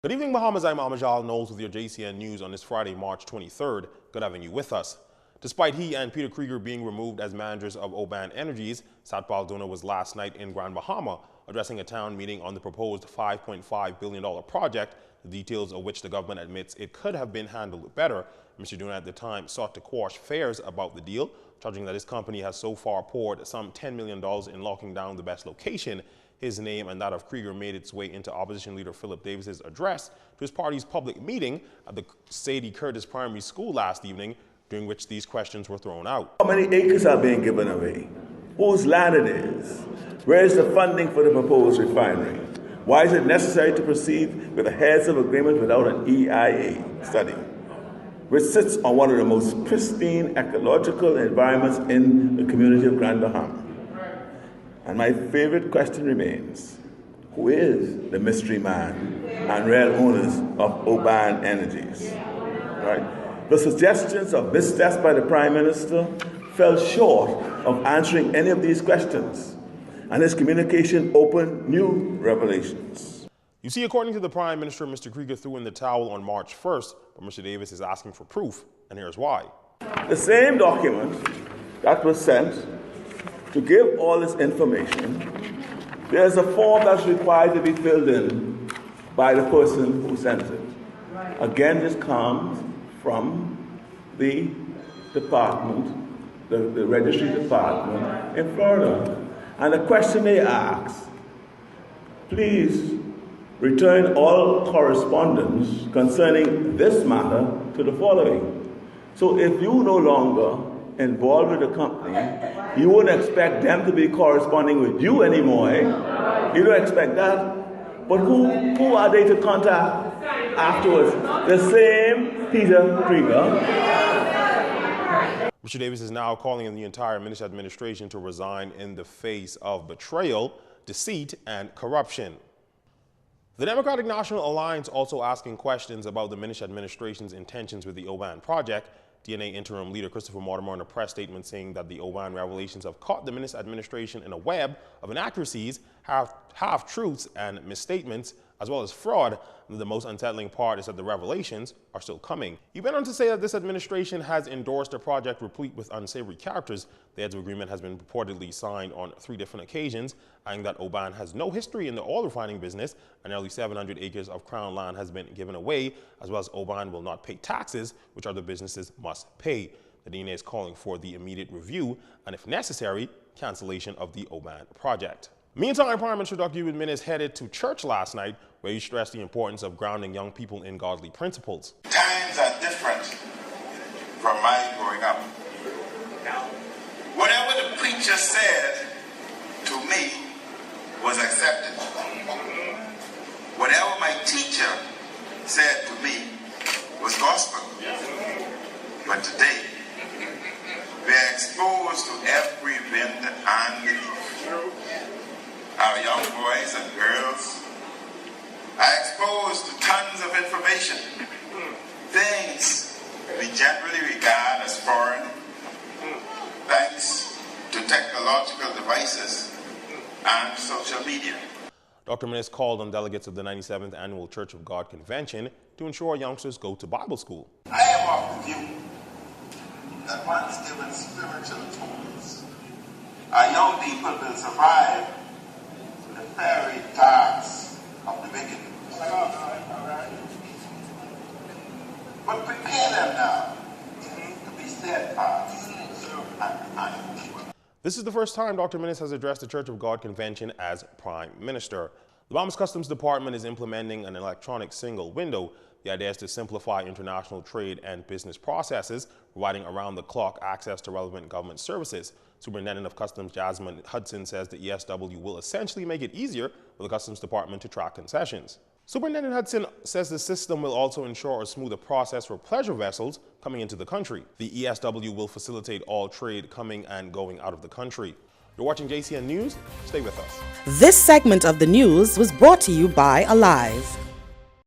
Good evening, Bahamas. I'm Amajal Knowles with your JCN News on this Friday, March 23rd. Good having you with us. Despite he and Peter Krieger being removed as managers of Obon Energies, Satpal Dona was last night in Grand Bahama addressing a town meeting on the proposed $5.5 billion project, the details of which the government admits it could have been handled better. Mr. Dona at the time sought to quash fears about the deal, charging that his company has so far poured some $10 million in locking down the best location. His name and that of Krieger made its way into opposition leader Philip Davis's address to his party's public meeting at the Sadie Curtis Primary School last evening, during which these questions were thrown out. How many acres are being given away? Whose land it is? Where is the funding for the proposed refinery? Why is it necessary to proceed with a heads of agreement without an EIA study, which sits on one of the most pristine ecological environments in the community of Grand Bahama? And my favorite question remains, who is the mystery man and real owners of Obon Energies? Right? The suggestions of mistests by the Prime Minister fell short of answering any of these questions, and his communication opened new revelations. You see, according to the Prime Minister, Mr. Krieger threw in the towel on March 1st, but Mr. Davis is asking for proof, and here's why. The same document that was sent to give all this information, there's a form that's required to be filled in by the person who sent it. Again, this comes from the department, the registry department in Florida. And the question they ask, please return all correspondence concerning this matter to the following. So if you no longer involved with the company, you wouldn't expect them to be corresponding with you anymore. You don't expect that. But who are they to contact afterwards? The same Peter Krieger. Mr. Davis is now calling on the entire Minister administration to resign in the face of betrayal, deceit, and corruption. The Democratic National Alliance also asking questions about the Minister administration's intentions with the Obon project. DNA interim leader Christopher Mortimer in a press statement saying that the Obon revelations have caught the Minister administration in a web of inaccuracies, half-truths, and misstatements, as well as fraud. And the most unsettling part is that the revelations are still coming. He went on to say that this administration has endorsed a project replete with unsavory characters. The heads of agreement has been purportedly signed on 3 different occasions, adding that Obon has no history in the oil refining business, and nearly 700 acres of Crown land has been given away, as well as Obon will not pay taxes, which other businesses must pay. The DNA is calling for the immediate review and, if necessary, cancellation of the Obon project. Meantime, Prime Minister Dr. Obon is headed to church last night, where he stressed the importance of grounding young people in godly principles. Times are different from my growing up. Whatever the preacher said to me was accepted. Whatever my teacher said to me was gospel. But today, we are exposed to every wind and leaf. Our young boys and girls are exposed to tons of information, things we generally regard as foreign, thanks to technological devices and social media. Dr. Menes called on delegates of the 97th Annual Church of God Convention to ensure youngsters go to Bible school. I am of the view that once given spiritual tools, our young people will survive the fiery darts of the wicked. But prepare them now to be steadfast and honest. This is the first time Dr. Menes has addressed the Church of God Convention as Prime Minister. The Bahamas Customs Department is implementing an electronic single window. The idea is to simplify international trade and business processes, providing around-the-clock access to relevant government services. Superintendent of Customs Jasmine Hudson says the ESW will essentially make it easier for the Customs Department to track concessions. Superintendent Hudson says the system will also ensure a smoother process for pleasure vessels coming into the country. The ESW will facilitate all trade coming and going out of the country. You're watching JCN News. Stay with us. This segment of the news was brought to you by Alive.